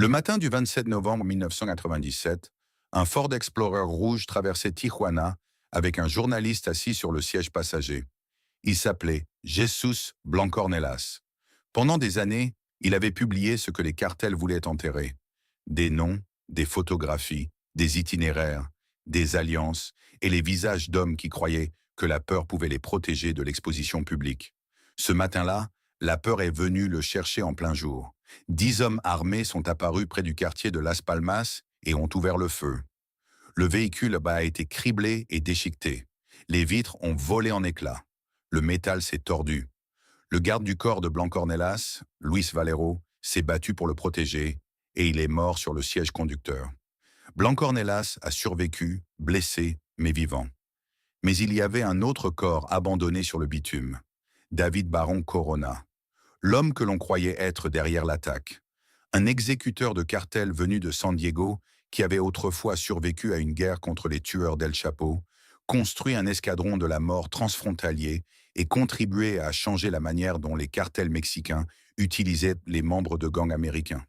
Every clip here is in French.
Le matin du 27 novembre 1997, un Ford Explorer rouge traversait Tijuana avec un journaliste assis sur le siège passager. Il s'appelait Jesus Blancornelas. Pendant des années, il avait publié ce que les cartels voulaient enterrer. Des noms, des photographies, des itinéraires, des alliances et les visages d'hommes qui croyaient que la peur pouvait les protéger de l'exposition publique. Ce matin-là, la peur est venue le chercher en plein jour. 10 hommes armés sont apparus près du quartier de Las Palmas et ont ouvert le feu. Le véhicule a été criblé et déchiqueté. Les vitres ont volé en éclats. Le métal s'est tordu. Le garde du corps de Blancornelas, Luis Valero, s'est battu pour le protéger et il est mort sur le siège conducteur. Blancornelas a survécu, blessé, mais vivant. Mais il y avait un autre corps abandonné sur le bitume. David Baron Corona, l'homme que l'on croyait être derrière l'attaque. Un exécuteur de cartel venu de San Diego qui avait autrefois survécu à une guerre contre les tueurs d'El Chapo, construit un escadron de la mort transfrontalier et contribué à changer la manière dont les cartels mexicains utilisaient les membres de gangs américains.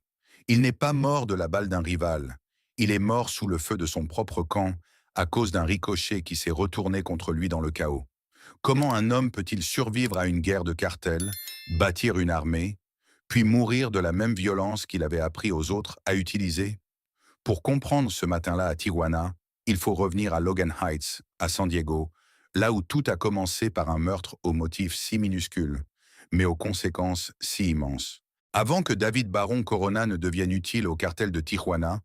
Il n'est pas mort de la balle d'un rival, il est mort sous le feu de son propre camp à cause d'un ricochet qui s'est retourné contre lui dans le chaos. Comment un homme peut-il survivre à une guerre de cartels, bâtir une armée, puis mourir de la même violence qu'il avait appris aux autres à utiliser? Pour comprendre ce matin-là à Tijuana, il faut revenir à Logan Heights, à San Diego, là où tout a commencé par un meurtre au motif si minuscule, mais aux conséquences si immenses. Avant que David Baron Corona ne devienne utile au cartel de Tijuana,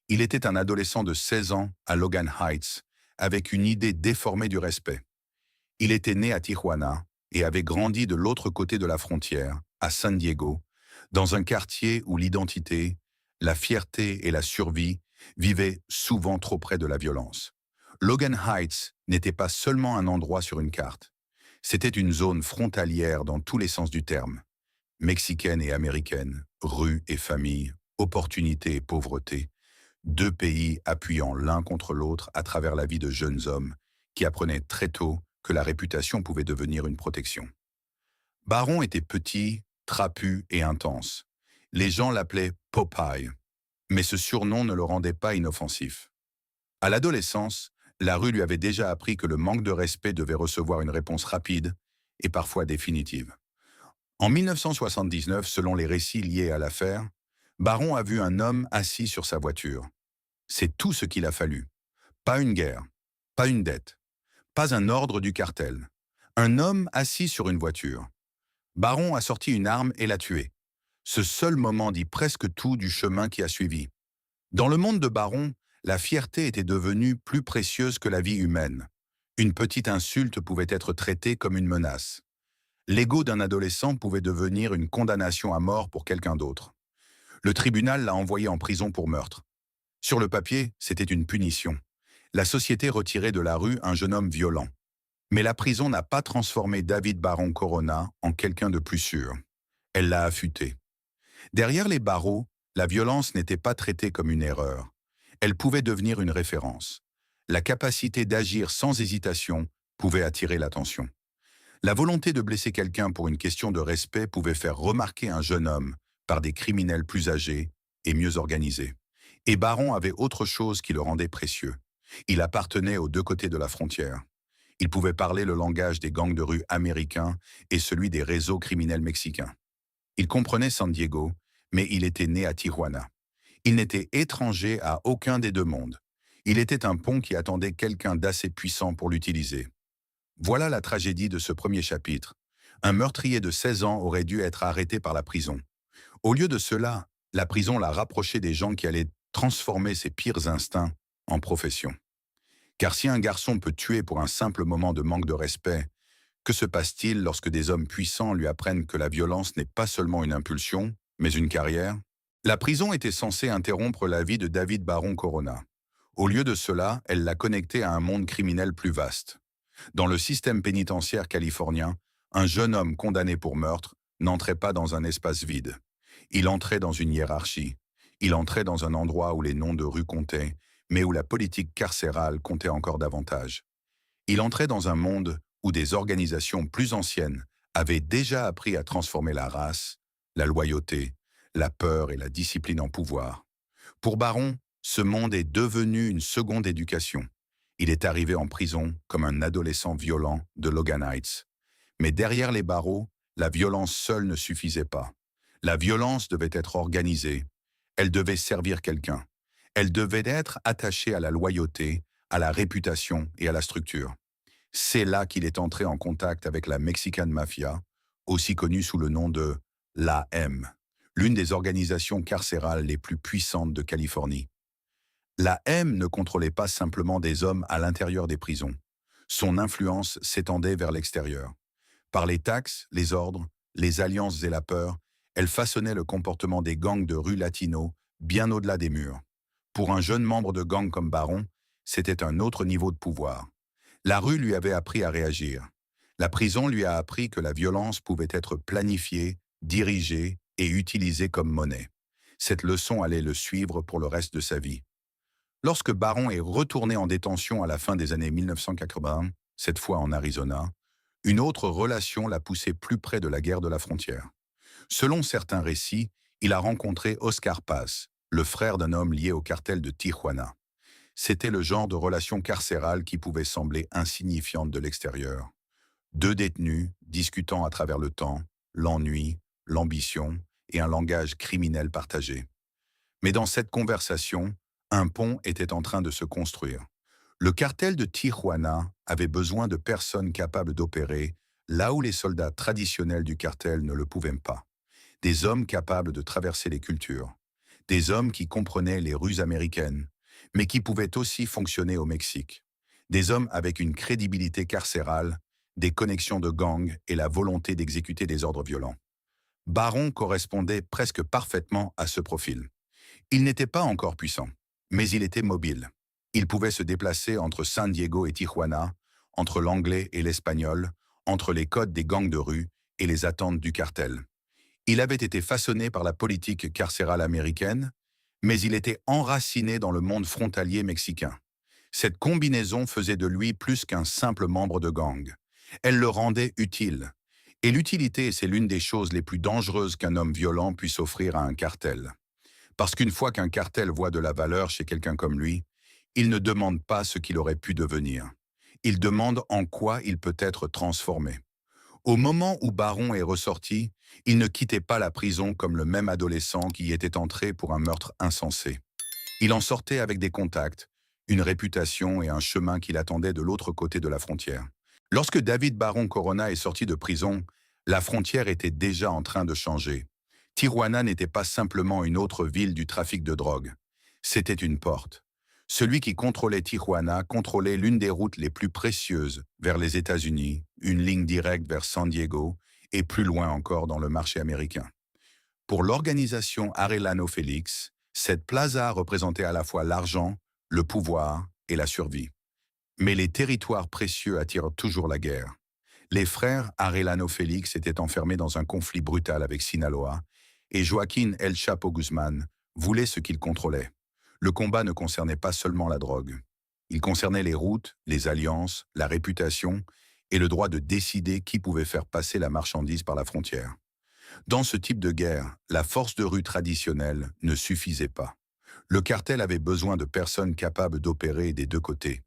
il était un adolescent de 16 ans à Logan Heights, avec une idée déformée du respect. Il était né à Tijuana et avait grandi de l'autre côté de la frontière, à San Diego, dans un quartier où l'identité, la fierté et la survie vivaient souvent trop près de la violence. Logan Heights n'était pas seulement un endroit sur une carte. C'était une zone frontalière dans tous les sens du terme. Mexicaine et américaine, rue et famille, opportunité et pauvreté, deux pays appuyant l'un contre l'autre à travers la vie de jeunes hommes qui apprenaient très tôt que la réputation pouvait devenir une protection. Baron était petit, trapu et intense. Les gens l'appelaient Popeye, mais ce surnom ne le rendait pas inoffensif. À l'adolescence, la rue lui avait déjà appris que le manque de respect devait recevoir une réponse rapide et parfois définitive. En 1979, selon les récits liés à l'affaire, Baron a vu un homme assis sur sa voiture. C'est tout ce qu'il a fallu. Pas une guerre, pas une dette, pas un ordre du cartel. Un homme assis sur une voiture. Baron a sorti une arme et l'a tué. Ce seul moment dit presque tout du chemin qui a suivi. Dans le monde de Baron, la fierté était devenue plus précieuse que la vie humaine. Une petite insulte pouvait être traitée comme une menace. L'ego d'un adolescent pouvait devenir une condamnation à mort pour quelqu'un d'autre. Le tribunal l'a envoyé en prison pour meurtre. Sur le papier, c'était une punition. La société retirait de la rue un jeune homme violent. Mais la prison n'a pas transformé David Baron Corona en quelqu'un de plus sûr. Elle l'a affûté. Derrière les barreaux, la violence n'était pas traitée comme une erreur. Elle pouvait devenir une référence. La capacité d'agir sans hésitation pouvait attirer l'attention. La volonté de blesser quelqu'un pour une question de respect pouvait faire remarquer un jeune homme par des criminels plus âgés et mieux organisés. Et Baron avait autre chose qui le rendait précieux. Il appartenait aux deux côtés de la frontière. Il pouvait parler le langage des gangs de rue américains et celui des réseaux criminels mexicains. Il comprenait San Diego, mais il était né à Tijuana. Il n'était étranger à aucun des deux mondes. Il était un pont qui attendait quelqu'un d'assez puissant pour l'utiliser. Voilà la tragédie de ce premier chapitre. Un meurtrier de 16 ans aurait dû être arrêté par la prison. Au lieu de cela, la prison l'a rapproché des gens qui allaient transformer ses pires instincts en profession. Car si un garçon peut tuer pour un simple moment de manque de respect, que se passe-t-il lorsque des hommes puissants lui apprennent que la violence n'est pas seulement une impulsion, mais une carrière? La prison était censée interrompre la vie de David Baron Corona. Au lieu de cela, elle l'a connecté à un monde criminel plus vaste. Dans le système pénitentiaire californien, un jeune homme condamné pour meurtre n'entrait pas dans un espace vide. Il entrait dans une hiérarchie. Il entrait dans un endroit où les noms de rues comptaient, mais où la politique carcérale comptait encore davantage. Il entrait dans un monde où des organisations plus anciennes avaient déjà appris à transformer la race, la loyauté, la peur et la discipline en pouvoir. Pour Baron, ce monde est devenu une seconde éducation. Il est arrivé en prison comme un adolescent violent de Logan Heights. Mais derrière les barreaux, la violence seule ne suffisait pas. La violence devait être organisée. Elle devait servir quelqu'un. Elle devait être attachée à la loyauté, à la réputation et à la structure. C'est là qu'il est entré en contact avec la Mexican Mafia, aussi connue sous le nom de l'AM, l'une des organisations carcérales les plus puissantes de Californie. La M ne contrôlait pas simplement des hommes à l'intérieur des prisons. Son influence s'étendait vers l'extérieur. Par les taxes, les ordres, les alliances et la peur, elle façonnait le comportement des gangs de rue latinos bien au-delà des murs. Pour un jeune membre de gang comme Baron, c'était un autre niveau de pouvoir. La rue lui avait appris à réagir. La prison lui a appris que la violence pouvait être planifiée, dirigée et utilisée comme monnaie. Cette leçon allait le suivre pour le reste de sa vie. Lorsque Baron est retourné en détention à la fin des années 1980, cette fois en Arizona, une autre relation l'a poussé plus près de la guerre de la frontière. Selon certains récits, il a rencontré Oscar Paz, le frère d'un homme lié au cartel de Tijuana. C'était le genre de relation carcérale qui pouvait sembler insignifiante de l'extérieur. Deux détenus, discutant à travers le temps, l'ennui, l'ambition et un langage criminel partagé. Mais dans cette conversation, un pont était en train de se construire. Le cartel de Tijuana avait besoin de personnes capables d'opérer là où les soldats traditionnels du cartel ne le pouvaient pas. Des hommes capables de traverser les cultures. Des hommes qui comprenaient les rues américaines, mais qui pouvaient aussi fonctionner au Mexique. Des hommes avec une crédibilité carcérale, des connexions de gang et la volonté d'exécuter des ordres violents. Baron correspondait presque parfaitement à ce profil. Il n'était pas encore puissant, mais il était mobile. Il pouvait se déplacer entre San Diego et Tijuana, entre l'anglais et l'espagnol, entre les codes des gangs de rue et les attentes du cartel. Il avait été façonné par la politique carcérale américaine, mais il était enraciné dans le monde frontalier mexicain. Cette combinaison faisait de lui plus qu'un simple membre de gang. Elle le rendait utile. Et l'utilité, c'est l'une des choses les plus dangereuses qu'un homme violent puisse offrir à un cartel. Parce qu'une fois qu'un cartel voit de la valeur chez quelqu'un comme lui, il ne demande pas ce qu'il aurait pu devenir. Il demande en quoi il peut être transformé. Au moment où Baron est ressorti, il ne quittait pas la prison comme le même adolescent qui y était entré pour un meurtre insensé. Il en sortait avec des contacts, une réputation et un chemin qui l'attendait de l'autre côté de la frontière. Lorsque David Baron Corona est sorti de prison, la frontière était déjà en train de changer. Tijuana n'était pas simplement une autre ville du trafic de drogue. C'était une porte. Celui qui contrôlait Tijuana contrôlait l'une des routes les plus précieuses vers les États-Unis, une ligne directe vers San Diego et plus loin encore dans le marché américain. Pour l'organisation Arellano Félix, cette plaza représentait à la fois l'argent, le pouvoir et la survie. Mais les territoires précieux attirent toujours la guerre. Les frères Arellano Félix étaient enfermés dans un conflit brutal avec Sinaloa et Joaquín El Chapo Guzmán voulait ce qu'il contrôlait. Le combat ne concernait pas seulement la drogue. Il concernait les routes, les alliances, la réputation et le droit de décider qui pouvait faire passer la marchandise par la frontière. Dans ce type de guerre, la force de rue traditionnelle ne suffisait pas. Le cartel avait besoin de personnes capables d'opérer des deux côtés.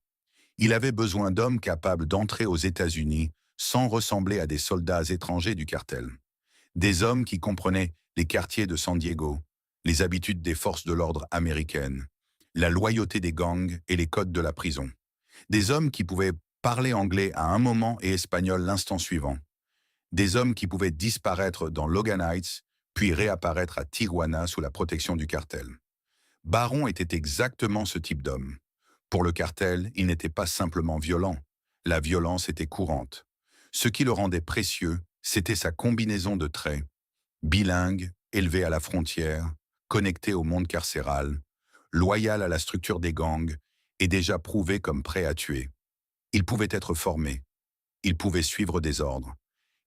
Il avait besoin d'hommes capables d'entrer aux États-Unis sans ressembler à des soldats étrangers du cartel. Des hommes qui comprenaient les quartiers de San Diego, les habitudes des forces de l'ordre américaines, la loyauté des gangs et les codes de la prison. Des hommes qui pouvaient parler anglais à un moment et espagnol l'instant suivant. Des hommes qui pouvaient disparaître dans Logan Heights, puis réapparaître à Tijuana sous la protection du cartel. Baron était exactement ce type d'homme. Pour le cartel, il n'était pas simplement violent. La violence était courante. Ce qui le rendait précieux, c'était sa combinaison de traits. Bilingue, élevé à la frontière, connecté au monde carcéral, loyal à la structure des gangs et déjà prouvé comme prêt à tuer. Il pouvait être formé. Il pouvait suivre des ordres.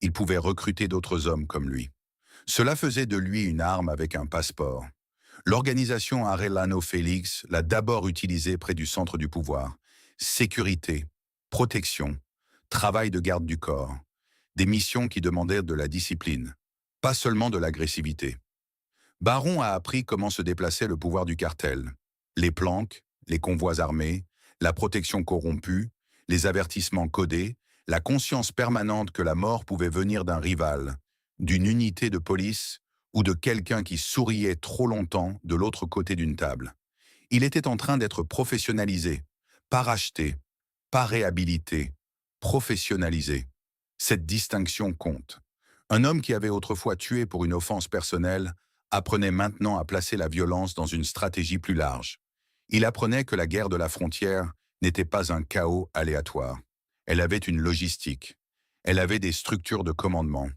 Il pouvait recruter d'autres hommes comme lui. Cela faisait de lui une arme avec un passeport. L'organisation Arellano Félix l'a d'abord utilisé près du centre du pouvoir. Sécurité, protection, travail de garde du corps, des missions qui demandèrent de la discipline, pas seulement de l'agressivité. Baron a appris comment se déplaçait le pouvoir du cartel. Les planques, les convois armés, la protection corrompue, les avertissements codés, la conscience permanente que la mort pouvait venir d'un rival, d'une unité de police ou de quelqu'un qui souriait trop longtemps de l'autre côté d'une table. Il était en train d'être professionnalisé, pas racheté, pas réhabilité, professionnalisé. Cette distinction compte. Un homme qui avait autrefois tué pour une offense personnelle apprenait maintenant à placer la violence dans une stratégie plus large. Il apprenait que la guerre de la frontière n'était pas un chaos aléatoire. Elle avait une logistique. Elle avait des structures de commandement.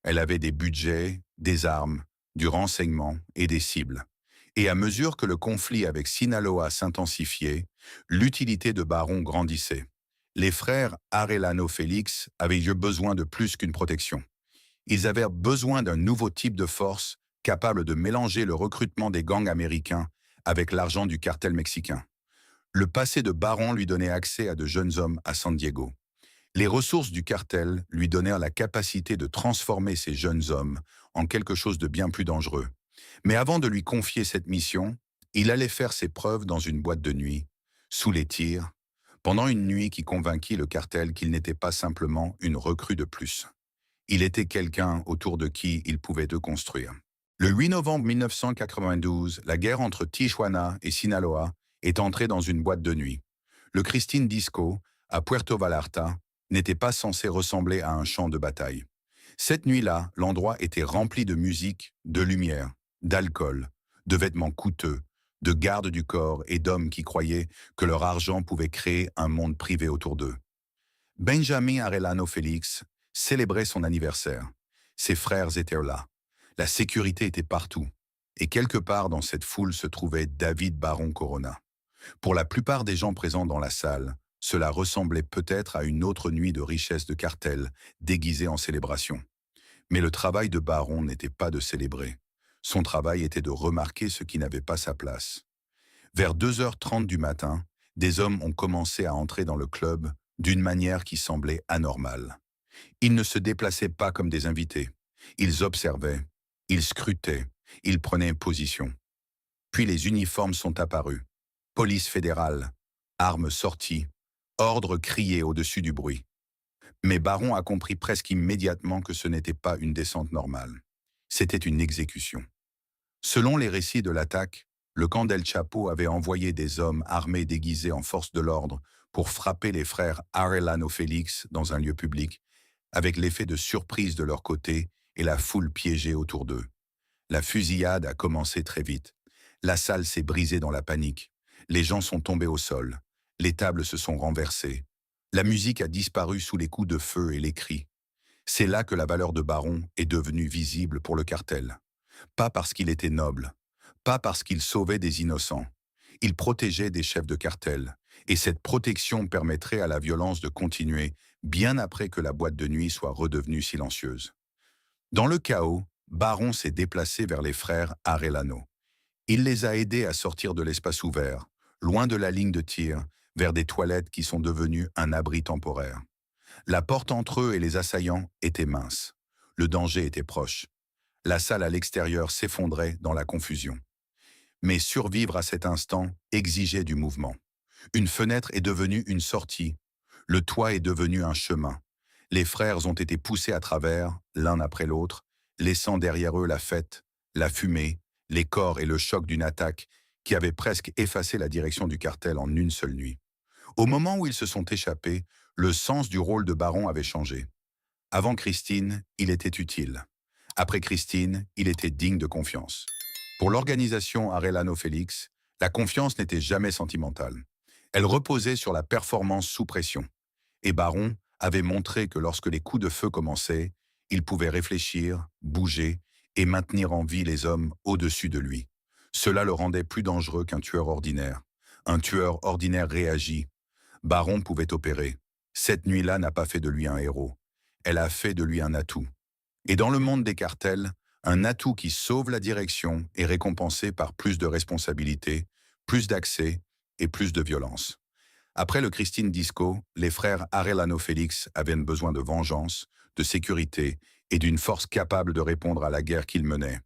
Elle avait des budgets, des armes, du renseignement et des cibles. Et à mesure que le conflit avec Sinaloa s'intensifiait, l'utilité de Baron grandissait. Les frères Arellano Félix avaient eu besoin de plus qu'une protection. Ils avaient besoin d'un nouveau type de force capable de mélanger le recrutement des gangs américains avec l'argent du cartel mexicain. Le passé de Baron lui donnait accès à de jeunes hommes à San Diego. Les ressources du cartel lui donnèrent la capacité de transformer ces jeunes hommes en quelque chose de bien plus dangereux. Mais avant de lui confier cette mission, il allait faire ses preuves dans une boîte de nuit, sous les tirs, pendant une nuit qui convainquit le cartel qu'il n'était pas simplement une recrue de plus. Il était quelqu'un autour de qui il pouvait te construire. Le 8 novembre 1992, la guerre entre Tijuana et Sinaloa est entrée dans une boîte de nuit. Le Christine Disco, à Puerto Vallarta, n'était pas censé ressembler à un champ de bataille. Cette nuit-là, l'endroit était rempli de musique, de lumière, d'alcool, de vêtements coûteux, de gardes du corps et d'hommes qui croyaient que leur argent pouvait créer un monde privé autour d'eux. Benjamin Arellano Félix célébrait son anniversaire. Ses frères étaient là. La sécurité était partout. Et quelque part dans cette foule se trouvait David Baron Corona. Pour la plupart des gens présents dans la salle, cela ressemblait peut-être à une autre nuit de richesse de cartel, déguisée en célébration. Mais le travail de Baron n'était pas de célébrer. Son travail était de remarquer ce qui n'avait pas sa place. Vers 2h30 du matin, des hommes ont commencé à entrer dans le club d'une manière qui semblait anormale. Ils ne se déplaçaient pas comme des invités. Ils observaient, ils scrutaient, ils prenaient position. Puis les uniformes sont apparus. Police fédérale, armes sorties, ordres criés au-dessus du bruit. Mais Baron a compris presque immédiatement que ce n'était pas une descente normale. C'était une exécution. Selon les récits de l'attaque, le camp d'El Chapo avait envoyé des hommes armés déguisés en force de l'ordre pour frapper les frères Arellano Félix dans un lieu public, avec l'effet de surprise de leur côté et la foule piégée autour d'eux. La fusillade a commencé très vite. La salle s'est brisée dans la panique. Les gens sont tombés au sol. Les tables se sont renversées. La musique a disparu sous les coups de feu et les cris. C'est là que la valeur de Baron est devenue visible pour le cartel. Pas parce qu'il était noble, pas parce qu'il sauvait des innocents. Il protégeait des chefs de cartel, et cette protection permettrait à la violence de continuer bien après que la boîte de nuit soit redevenue silencieuse. Dans le chaos, Baron s'est déplacé vers les frères Arellano. Il les a aidés à sortir de l'espace ouvert, loin de la ligne de tir, vers des toilettes qui sont devenues un abri temporaire. La porte entre eux et les assaillants était mince. Le danger était proche. La salle à l'extérieur s'effondrait dans la confusion. Mais survivre à cet instant exigeait du mouvement. Une fenêtre est devenue une sortie. Le toit est devenu un chemin. Les frères ont été poussés à travers, l'un après l'autre, laissant derrière eux la fête, la fumée, les corps et le choc d'une attaque qui avait presque effacé la direction du cartel en une seule nuit. Au moment où ils se sont échappés, le sens du rôle de Baron avait changé. Avant Christine, il était utile. Après Christine, il était digne de confiance. Pour l'organisation Arellano Félix, la confiance n'était jamais sentimentale. Elle reposait sur la performance sous pression. Et Baron avait montré que lorsque les coups de feu commençaient, il pouvait réfléchir, bouger et maintenir en vie les hommes au-dessus de lui. Cela le rendait plus dangereux qu'un tueur ordinaire. Un tueur ordinaire réagit. Baron pouvait opérer. Cette nuit-là n'a pas fait de lui un héros. Elle a fait de lui un atout. Et dans le monde des cartels, un atout qui sauve la direction est récompensé par plus de responsabilités, plus d'accès et plus de violence. Après le Christine Disco, les frères Arellano Félix avaient besoin de vengeance, de sécurité et d'une force capable de répondre à la guerre qu'ils menaient.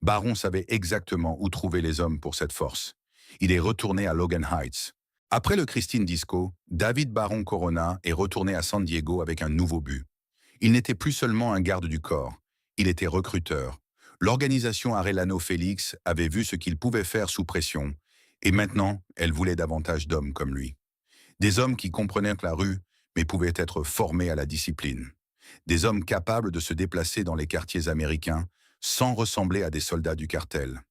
Baron savait exactement où trouver les hommes pour cette force. Il est retourné à Logan Heights. Après le Christine Disco, David Baron Corona est retourné à San Diego avec un nouveau but. Il n'était plus seulement un garde du corps, il était recruteur. L'organisation Arellano Félix avait vu ce qu'il pouvait faire sous pression, et maintenant, elle voulait davantage d'hommes comme lui. Des hommes qui comprenaient la rue, mais pouvaient être formés à la discipline. Des hommes capables de se déplacer dans les quartiers américains sans ressembler à des soldats du cartel.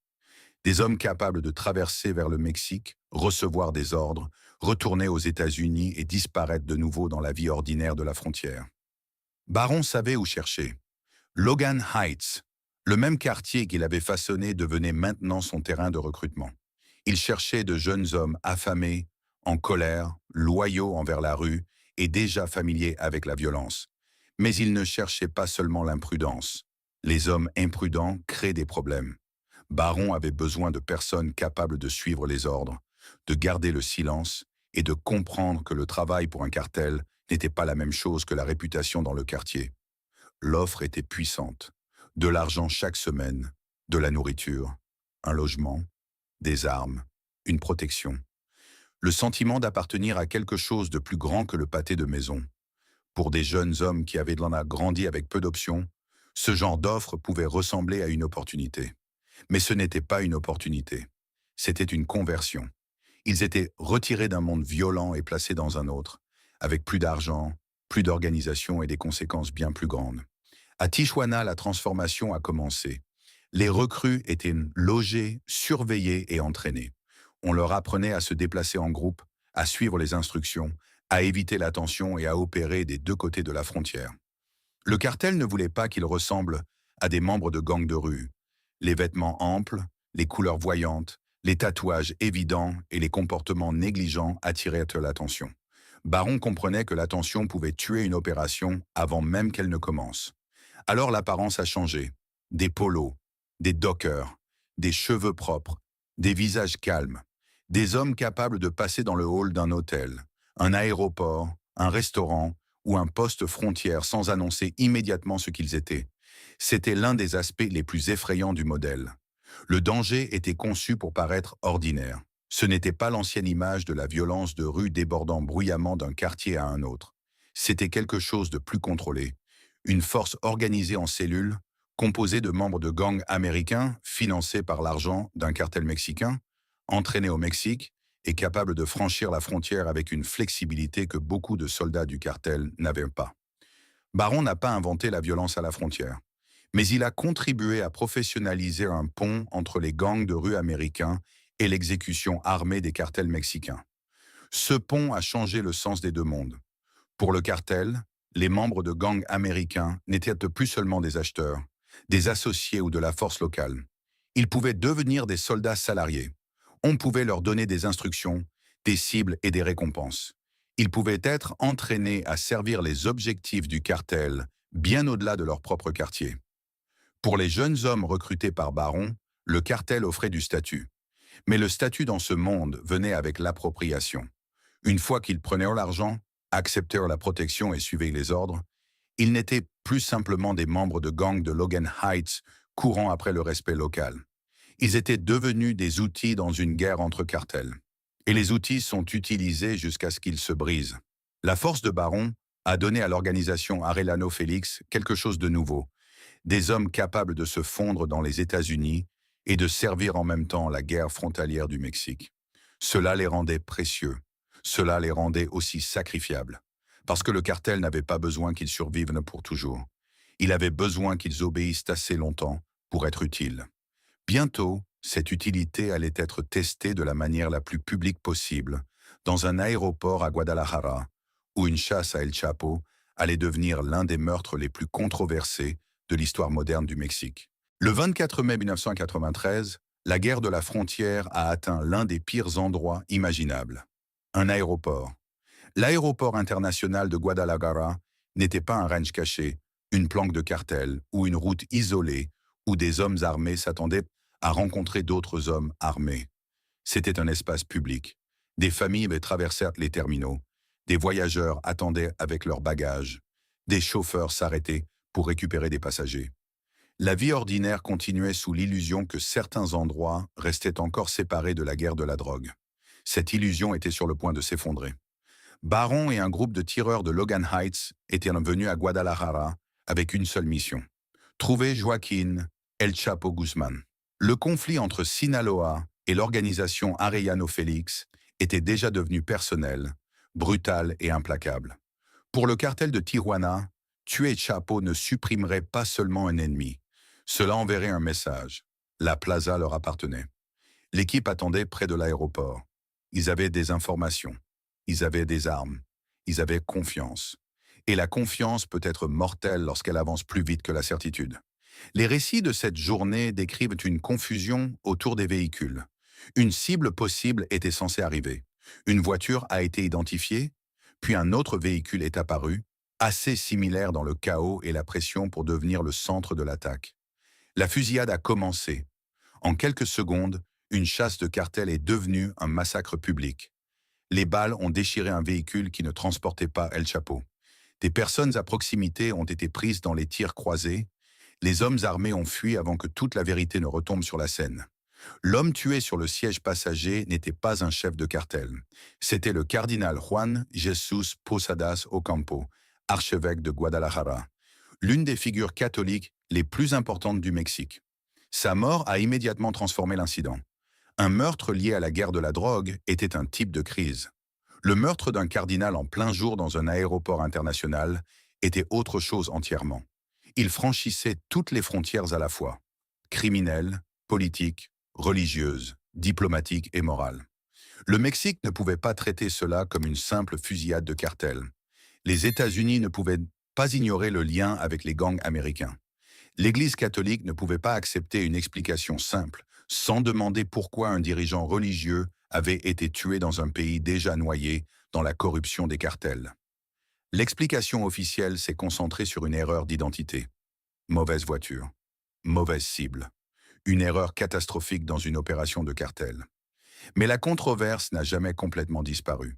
Des hommes capables de traverser vers le Mexique, recevoir des ordres, retourner aux États-Unis et disparaître de nouveau dans la vie ordinaire de la frontière. Baron savait où chercher. Logan Heights, le même quartier qu'il avait façonné, devenait maintenant son terrain de recrutement. Il cherchait de jeunes hommes affamés, en colère, loyaux envers la rue et déjà familiers avec la violence. Mais il ne cherchait pas seulement l'imprudence. Les hommes imprudents créent des problèmes. Baron avait besoin de personnes capables de suivre les ordres, de garder le silence et de comprendre que le travail pour un cartel n'était pas la même chose que la réputation dans le quartier. L'offre était puissante. De l'argent chaque semaine, de la nourriture, un logement, des armes, une protection. Le sentiment d'appartenir à quelque chose de plus grand que le pâté de maison. Pour des jeunes hommes qui avaient grandi avec peu d'options, ce genre d'offre pouvait ressembler à une opportunité. Mais ce n'était pas une opportunité. C'était une conversion. Ils étaient retirés d'un monde violent et placés dans un autre, avec plus d'argent, plus d'organisation et des conséquences bien plus grandes. À Tijuana, la transformation a commencé. Les recrues étaient logés, surveillés et entraînés. On leur apprenait à se déplacer en groupe, à suivre les instructions, à éviter la tension et à opérer des deux côtés de la frontière. Le cartel ne voulait pas qu'ils ressemblent à des membres de gangs de rue. Les vêtements amples, les couleurs voyantes, les tatouages évidents et les comportements négligents attiraient l'attention. Baron comprenait que l'attention pouvait tuer une opération avant même qu'elle ne commence. Alors l'apparence a changé. Des polos, des dockers, des cheveux propres, des visages calmes, des hommes capables de passer dans le hall d'un hôtel, un aéroport, un restaurant ou un poste frontière sans annoncer immédiatement ce qu'ils étaient. C'était l'un des aspects les plus effrayants du modèle. Le danger était conçu pour paraître ordinaire. Ce n'était pas l'ancienne image de la violence de rue débordant bruyamment d'un quartier à un autre. C'était quelque chose de plus contrôlé. Une force organisée en cellules, composée de membres de gangs américains financés par l'argent d'un cartel mexicain, entraînés au Mexique et capable de franchir la frontière avec une flexibilité que beaucoup de soldats du cartel n'avaient pas. Baron n'a pas inventé la violence à la frontière, mais il a contribué à professionnaliser un pont entre les gangs de rue américains et l'exécution armée des cartels mexicains. Ce pont a changé le sens des deux mondes. Pour le cartel, les membres de gangs américains n'étaient plus seulement des acheteurs, des associés ou de la force locale. Ils pouvaient devenir des soldats salariés. On pouvait leur donner des instructions, des cibles et des récompenses. Ils pouvaient être entraînés à servir les objectifs du cartel bien au-delà de leur propre quartier. Pour les jeunes hommes recrutés par Baron, le cartel offrait du statut. Mais le statut dans ce monde venait avec l'appropriation. Une fois qu'ils prenaient l'argent, acceptèrent la protection et suivaient les ordres, ils n'étaient plus simplement des membres de gangs de Logan Heights courant après le respect local. Ils étaient devenus des outils dans une guerre entre cartels. Et les outils sont utilisés jusqu'à ce qu'ils se brisent. La force de Baron a donné à l'organisation Arellano Félix quelque chose de nouveau. Des hommes capables de se fondre dans les États-Unis et de servir en même temps la guerre frontalière du Mexique. Cela les rendait précieux. Cela les rendait aussi sacrifiables. Parce que le cartel n'avait pas besoin qu'ils survivent pour toujours. Il avait besoin qu'ils obéissent assez longtemps pour être utiles. Bientôt, cette utilité allait être testée de la manière la plus publique possible, dans un aéroport à Guadalajara, où une chasse à El Chapo allait devenir l'un des meurtres les plus controversés de l'histoire moderne du Mexique. Le 24 mai 1993, la guerre de la frontière a atteint l'un des pires endroits imaginables. Un aéroport. L'aéroport international de Guadalajara n'était pas un ranch caché, une planque de cartel ou une route isolée où des hommes armés s'attendaient à rencontrer d'autres hommes armés. C'était un espace public. Des familles traversèrent les terminaux. Des voyageurs attendaient avec leurs bagages. Des chauffeurs s'arrêtaient pour récupérer des passagers. La vie ordinaire continuait sous l'illusion que certains endroits restaient encore séparés de la guerre de la drogue. Cette illusion était sur le point de s'effondrer. Baron et un groupe de tireurs de Logan Heights étaient venus à Guadalajara avec une seule mission: trouver Joaquín El Chapo Guzmán. Le conflit entre Sinaloa et l'organisation Arellano Félix était déjà devenu personnel, brutal et implacable. Pour le cartel de Tijuana, tuer Chapo ne supprimerait pas seulement un ennemi. Cela enverrait un message. La plaza leur appartenait. L'équipe attendait près de l'aéroport. Ils avaient des informations. Ils avaient des armes. Ils avaient confiance. Et la confiance peut être mortelle lorsqu'elle avance plus vite que la certitude. Les récits de cette journée décrivent une confusion autour des véhicules. Une cible possible était censée arriver. Une voiture a été identifiée, puis un autre véhicule est apparu, assez similaire dans le chaos et la pression pour devenir le centre de l'attaque. La fusillade a commencé. En quelques secondes, une chasse de cartel est devenue un massacre public. Les balles ont déchiré un véhicule qui ne transportait pas El Chapo. Des personnes à proximité ont été prises dans les tirs croisés. Les hommes armés ont fui avant que toute la vérité ne retombe sur la scène. L'homme tué sur le siège passager n'était pas un chef de cartel. C'était le cardinal Juan Jesús Posadas Ocampo, archevêque de Guadalajara, l'une des figures catholiques les plus importantes du Mexique. Sa mort a immédiatement transformé l'incident. Un meurtre lié à la guerre de la drogue était un type de crise. Le meurtre d'un cardinal en plein jour dans un aéroport international était autre chose entièrement. Il franchissait toutes les frontières à la fois: criminelles, politiques, religieuses, diplomatiques et morales. Le Mexique ne pouvait pas traiter cela comme une simple fusillade de cartel. Les États-Unis ne pouvaient pas ignorer le lien avec les gangs américains. L'Église catholique ne pouvait pas accepter une explication simple, sans demander pourquoi un dirigeant religieux avait été tué dans un pays déjà noyé dans la corruption des cartels. L'explication officielle s'est concentrée sur une erreur d'identité. Mauvaise voiture, mauvaise cible, une erreur catastrophique dans une opération de cartel. Mais la controverse n'a jamais complètement disparu.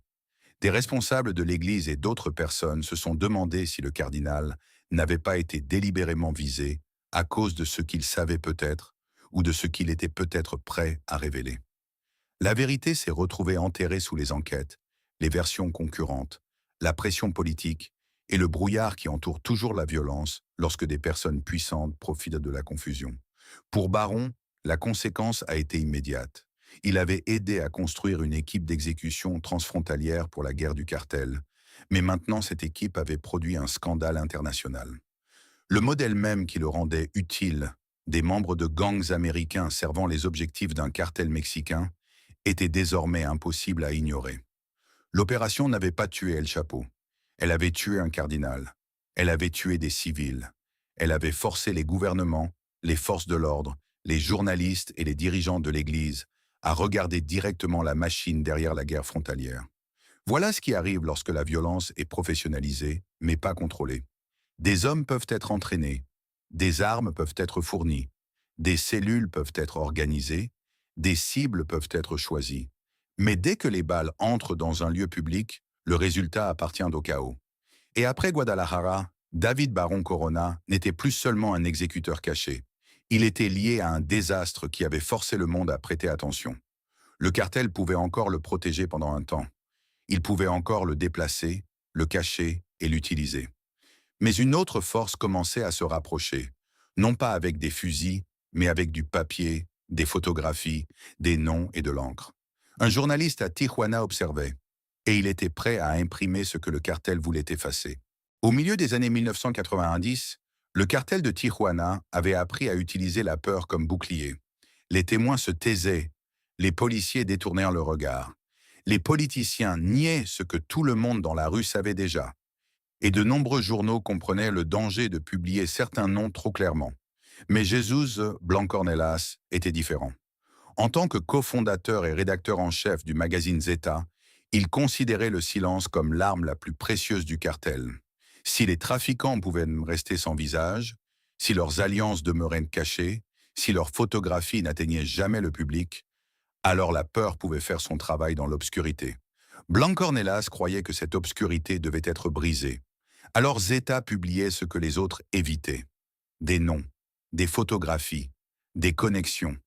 Des responsables de l'Église et d'autres personnes se sont demandé si le cardinal n'avait pas été délibérément visé à cause de ce qu'il savait peut-être ou de ce qu'il était peut-être prêt à révéler. La vérité s'est retrouvée enterrée sous les enquêtes, les versions concurrentes, la pression politique et le brouillard qui entoure toujours la violence lorsque des personnes puissantes profitent de la confusion. Pour Baron, la conséquence a été immédiate. Il avait aidé à construire une équipe d'exécution transfrontalière pour la guerre du cartel, mais maintenant cette équipe avait produit un scandale international. Le modèle même qui le rendait utile, des membres de gangs américains servant les objectifs d'un cartel mexicain, était désormais impossible à ignorer. L'opération n'avait pas tué El Chapo. Elle avait tué un cardinal. Elle avait tué des civils. Elle avait forcé les gouvernements, les forces de l'ordre, les journalistes et les dirigeants de l'Église à regarder directement la machine derrière la guerre frontalière. Voilà ce qui arrive lorsque la violence est professionnalisée, mais pas contrôlée. Des hommes peuvent être entraînés, des armes peuvent être fournies, des cellules peuvent être organisées, des cibles peuvent être choisies. Mais dès que les balles entrent dans un lieu public, le résultat appartient au chaos. Et après Guadalajara, David Baron Corona n'était plus seulement un exécuteur caché. Il était lié à un désastre qui avait forcé le monde à prêter attention. Le cartel pouvait encore le protéger pendant un temps. Il pouvait encore le déplacer, le cacher et l'utiliser. Mais une autre force commençait à se rapprocher, non pas avec des fusils, mais avec du papier, des photographies, des noms et de l'encre. Un journaliste à Tijuana observait, et il était prêt à imprimer ce que le cartel voulait effacer. Au milieu des années 1990, le cartel de Tijuana avait appris à utiliser la peur comme bouclier. Les témoins se taisaient, les policiers détournèrent le regard. Les politiciens niaient ce que tout le monde dans la rue savait déjà. Et de nombreux journaux comprenaient le danger de publier certains noms trop clairement. Mais Jesús Blancornelas était différent. En tant que cofondateur et rédacteur en chef du magazine Zeta, il considérait le silence comme l'arme la plus précieuse du cartel. Si les trafiquants pouvaient rester sans visage, si leurs alliances demeuraient cachées, si leurs photographies n'atteignaient jamais le public, alors la peur pouvait faire son travail dans l'obscurité. Blancornelas croyait que cette obscurité devait être brisée. Alors Zeta publiait ce que les autres évitaient. Des noms, des photographies, des connexions,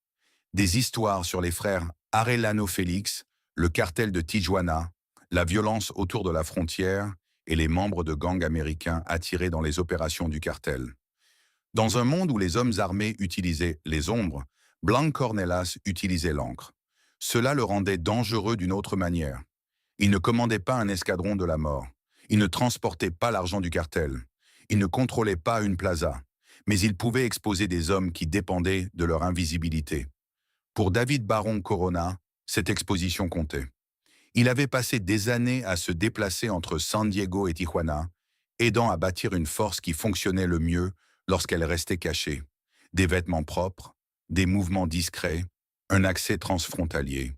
des histoires sur les frères Arellano Félix, le cartel de Tijuana, la violence autour de la frontière et les membres de gangs américains attirés dans les opérations du cartel. Dans un monde où les hommes armés utilisaient les ombres, Blanc Ornelas utilisait l'encre. Cela le rendait dangereux d'une autre manière. Il ne commandait pas un escadron de la mort. Il ne transportait pas l'argent du cartel. Il ne contrôlait pas une plaza. Mais il pouvait exposer des hommes qui dépendaient de leur invisibilité. Pour David Baron Corona, cette exposition comptait. Il avait passé des années à se déplacer entre San Diego et Tijuana, aidant à bâtir une force qui fonctionnait le mieux lorsqu'elle restait cachée. Des vêtements propres, des mouvements discrets, un accès transfrontalier.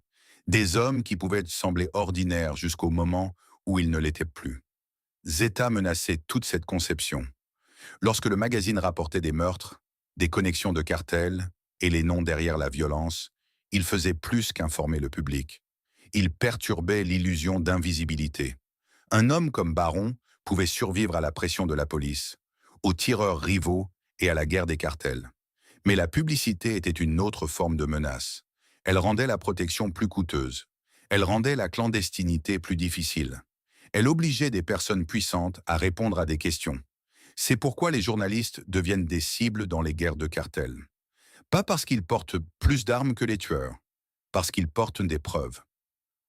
Des hommes qui pouvaient sembler ordinaires jusqu'au moment où ils ne l'étaient plus. Zeta menaçait toute cette conception. Lorsque le magazine rapportait des meurtres, des connexions de cartels et les noms derrière la violence, il faisait plus qu'informer le public. Il perturbait l'illusion d'invisibilité. Un homme comme Baron pouvait survivre à la pression de la police, aux tireurs rivaux et à la guerre des cartels. Mais la publicité était une autre forme de menace. Elle rendait la protection plus coûteuse. Elle rendait la clandestinité plus difficile. Elle obligeait des personnes puissantes à répondre à des questions. C'est pourquoi les journalistes deviennent des cibles dans les guerres de cartels. Pas parce qu'ils portent plus d'armes que les tueurs, parce qu'ils portent des preuves.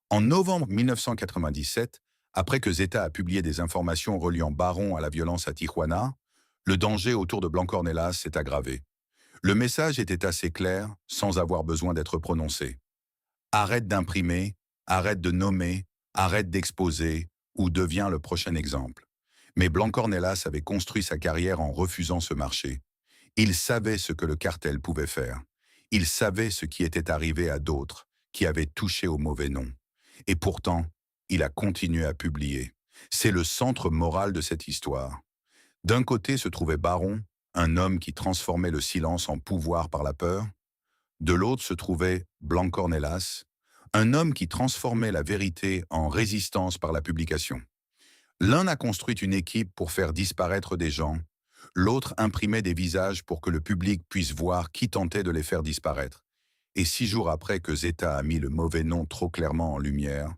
En novembre 1997, après que Zeta a publié des informations reliant Baron à la violence à Tijuana, le danger autour de Blanc Ornelas s'est aggravé. Le message était assez clair, sans avoir besoin d'être prononcé. Arrête d'imprimer, arrête de nommer, arrête d'exposer, ou deviens le prochain exemple. Mais Blanc Ornelas avait construit sa carrière en refusant ce marché. Il savait ce que le cartel pouvait faire. Il savait ce qui était arrivé à d'autres, qui avaient touché au mauvais nom. Et pourtant, il a continué à publier. C'est le centre moral de cette histoire. D'un côté se trouvait Baron, un homme qui transformait le silence en pouvoir par la peur. De l'autre se trouvait Blanc Ornelas, un homme qui transformait la vérité en résistance par la publication. L'un a construit une équipe pour faire disparaître des gens, l'autre imprimait des visages pour que le public puisse voir qui tentait de les faire disparaître. Et 6 jours après que Zeta a mis le mauvais nom trop clairement en lumière,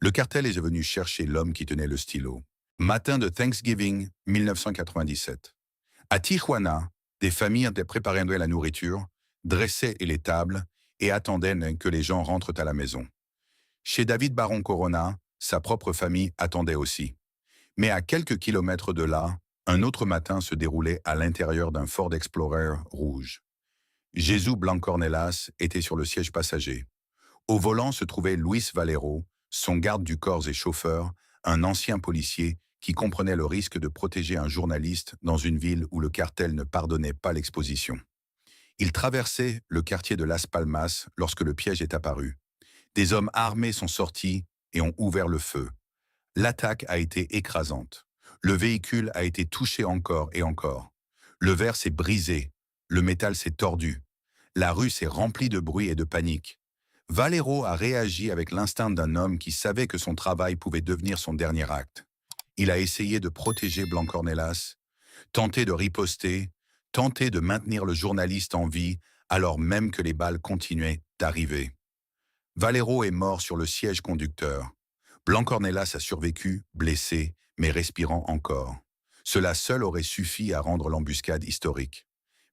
le cartel est venu chercher l'homme qui tenait le stylo. Matin de Thanksgiving 1997. À Tijuana, des familles étaient préparées la nourriture, dressaient les tables et attendaient que les gens rentrent à la maison. Chez David Baron Corona, sa propre famille attendait aussi. Mais à quelques kilomètres de là, un autre matin se déroulait à l'intérieur d'un Ford Explorer rouge. Jesús Blanc Ornelas était sur le siège passager. Au volant se trouvait Luis Valero, son garde du corps et chauffeur, un ancien policier qui comprenait le risque de protéger un journaliste dans une ville où le cartel ne pardonnait pas l'exposition. Il traversait le quartier de Las Palmas lorsque le piège est apparu. Des hommes armés sont sortis et ont ouvert le feu. L'attaque a été écrasante. Le véhicule a été touché encore et encore. Le verre s'est brisé. Le métal s'est tordu. La rue s'est remplie de bruit et de panique. Valero a réagi avec l'instinct d'un homme qui savait que son travail pouvait devenir son dernier acte. Il a essayé de protéger Blanc Ornelas, tenté de riposter, tenté de maintenir le journaliste en vie alors même que les balles continuaient d'arriver. Valero est mort sur le siège conducteur. Blanc Ornelas a survécu, blessé, mais respirant encore. Cela seul aurait suffi à rendre l'embuscade historique.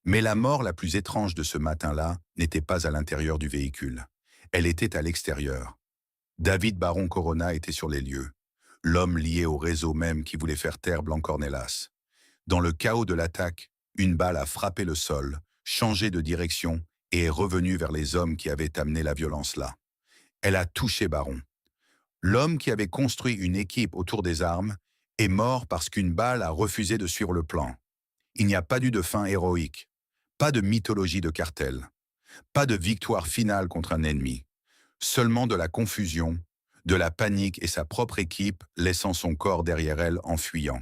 Mais la mort la plus étrange de ce matin-là n'était pas à l'intérieur du véhicule. Elle était à l'extérieur. David Baron Corona était sur les lieux. L'homme lié au réseau même qui voulait faire taire Blanc Ornelas. Dans le chaos de l'attaque, une balle a frappé le sol, changé de direction et est revenue vers les hommes qui avaient amené la violence là. Elle a touché Baron. L'homme qui avait construit une équipe autour des armes est mort parce qu'une balle a refusé de suivre le plan. Il n'y a pas eu de fin héroïque, pas de mythologie de cartel, pas de victoire finale contre un ennemi, seulement de la confusion, de la panique et sa propre équipe laissant son corps derrière elle en fuyant.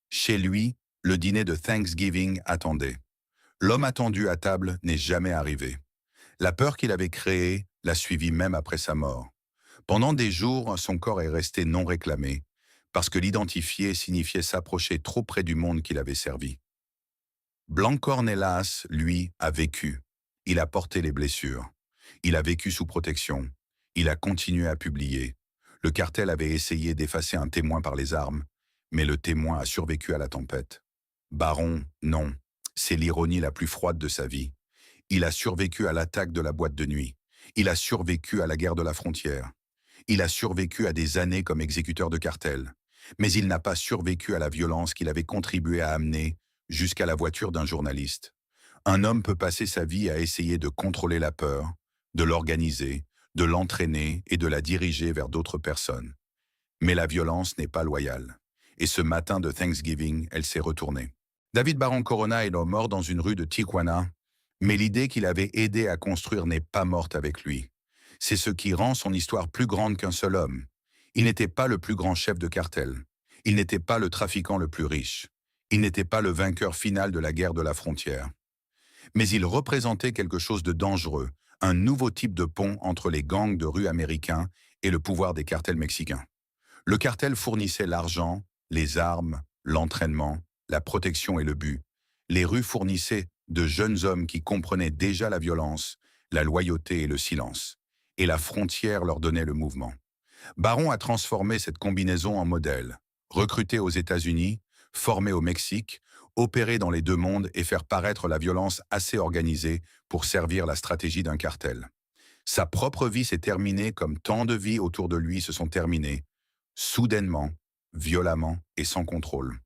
Chez lui, le dîner de Thanksgiving attendait. L'homme attendu à table n'est jamais arrivé. La peur qu'il avait créée l'a suivi même après sa mort. Pendant des jours, son corps est resté non réclamé, parce que l'identifier signifiait s'approcher trop près du monde qu'il avait servi. Blancornelas, lui, a vécu. Il a porté les blessures. Il a vécu sous protection. Il a continué à publier. Le cartel avait essayé d'effacer un témoin par les armes, mais le témoin a survécu à la tempête. Baron, non. C'est l'ironie la plus froide de sa vie. Il a survécu à l'attaque de la boîte de nuit. Il a survécu à la guerre de la frontière. Il a survécu à des années comme exécuteur de cartel. Mais il n'a pas survécu à la violence qu'il avait contribué à amener jusqu'à la voiture d'un journaliste. Un homme peut passer sa vie à essayer de contrôler la peur, de l'organiser, de l'entraîner et de la diriger vers d'autres personnes. Mais la violence n'est pas loyale. Et ce matin de Thanksgiving, elle s'est retournée. David Baron Corona est mort dans une rue de Tijuana, mais l'idée qu'il avait aidé à construire n'est pas morte avec lui. C'est ce qui rend son histoire plus grande qu'un seul homme. Il n'était pas le plus grand chef de cartel. Il n'était pas le trafiquant le plus riche. Il n'était pas le vainqueur final de la guerre de la frontière. Mais il représentait quelque chose de dangereux, un nouveau type de pont entre les gangs de rue américains et le pouvoir des cartels mexicains. Le cartel fournissait l'argent, les armes, l'entraînement, la protection et le but. Les rues fournissaient de jeunes hommes qui comprenaient déjà la violence, la loyauté et le silence. Et la frontière leur donnait le mouvement. Baron a transformé cette combinaison en modèle. Recruté aux États-Unis, formé au Mexique, opérer dans les deux mondes et faire paraître la violence assez organisée pour servir la stratégie d'un cartel. Sa propre vie s'est terminée comme tant de vies autour de lui se sont terminées, soudainement, violemment et sans contrôle.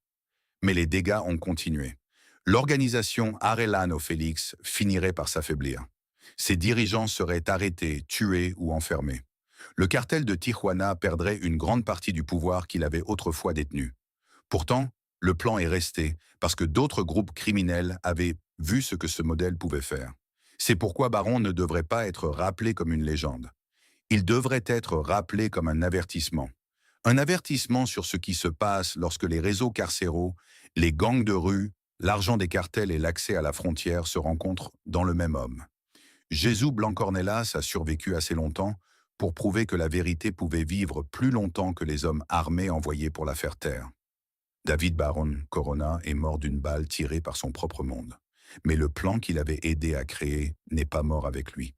Mais les dégâts ont continué. L'organisation Arellano Félix finirait par s'affaiblir. Ses dirigeants seraient arrêtés, tués ou enfermés. Le cartel de Tijuana perdrait une grande partie du pouvoir qu'il avait autrefois détenu. Pourtant, le plan est resté parce que d'autres groupes criminels avaient vu ce que ce modèle pouvait faire. C'est pourquoi Baron ne devrait pas être rappelé comme une légende. Il devrait être rappelé comme un avertissement. Un avertissement sur ce qui se passe lorsque les réseaux carcéraux, les gangs de rue, l'argent des cartels et l'accès à la frontière se rencontrent dans le même homme. Jesús Blancornelas a survécu assez longtemps pour prouver que la vérité pouvait vivre plus longtemps que les hommes armés envoyés pour la faire taire. David Baron Corona est mort d'une balle tirée par son propre monde. Mais le plan qu'il avait aidé à créer n'est pas mort avec lui.